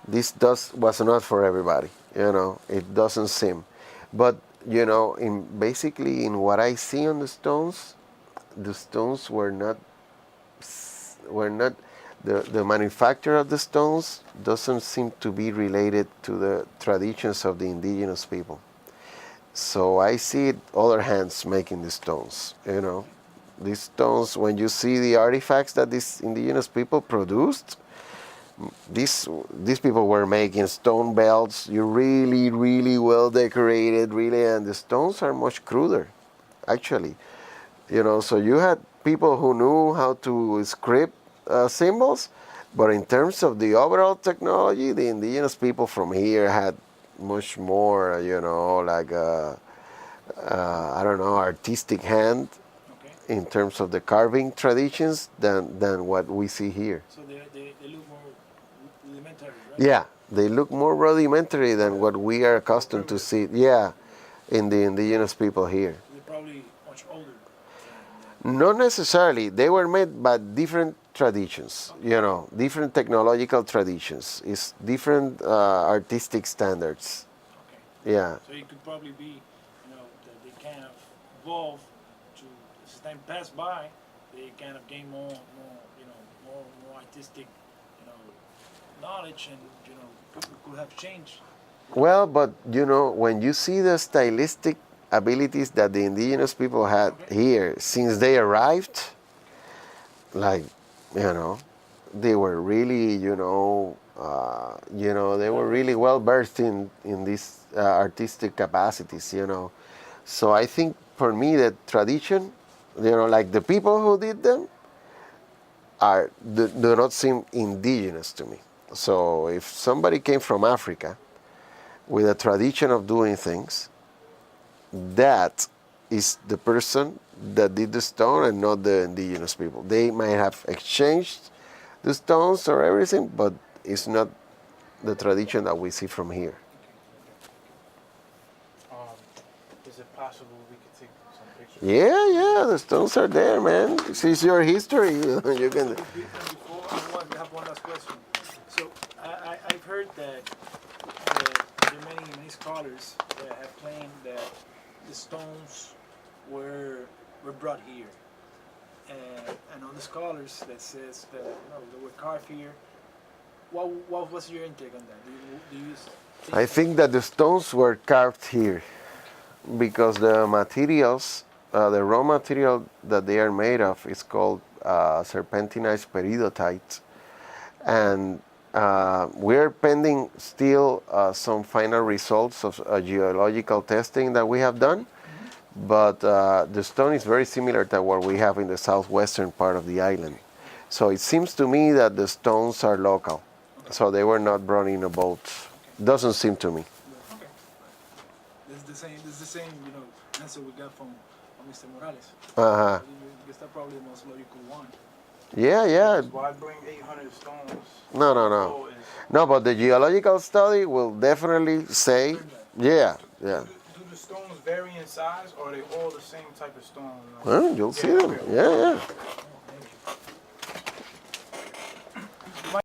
this was not for everybody. It doesn't seem. But basically in what I see on the stones were not the manufacture of the stones doesn't seem to be related to the traditions of the indigenous people. So I see other hands making the stones. These stones, when you see the artifacts that these indigenous people produced, these people were making stone belts. You really, really well decorated, really, and the stones are much cruder, actually. So you had people who knew how to script symbols, but in terms of the overall technology, the indigenous people from here had much more, like I don't know, artistic hand in terms of the carving traditions than what we see here. So they look more rudimentary, right? Yeah, they look more rudimentary than what we are accustomed to see. Yeah, in the indigenous people here. They're probably much older. Not necessarily. They were made by different traditions, different technological traditions. It's different artistic standards. Okay. Yeah. So it could probably be, that they kind of evolve to, as time passed by, they kind of gain more artistic, knowledge, and people could have changed. Well, but when you see the stylistic abilities that the indigenous people had here since they arrived, like they were really they were really well versed in these artistic capacities. So I think for me the tradition, like the people who did them do not seem indigenous to me. So if somebody came from Africa with a tradition of doing things, that is the person that did the stone and not the indigenous people. They might have exchanged the stones or everything, but it's not the tradition that we see from here. Is it possible we could take some pictures? Yeah, the stones are there, man. This is your history. You can. Before, I have one last question. So I've heard that there are many scholars that have claimed that the stones were brought here, and on the scholars that says that they were carved here. What was your intake on that? Do you think I think that the stones were carved here because the materials, the raw material that they are made of is called serpentinized peridotite, and we're pending still some final results of geological testing that we have done, but the stone is very similar to what we have in the southwestern part of the island. So it seems to me that the stones are local, so they were not brought in a boat. Doesn't seem to me. Okay. This is the same, answer we got from Mr. Morales. Uh-huh. I guess that's probably the most logical one. Yeah. Why bring 800 stones? No. No, but the geological study will definitely say, yeah. Do the stones vary in size, or are they all the same type of stone? Well, you'll see them. Yeah.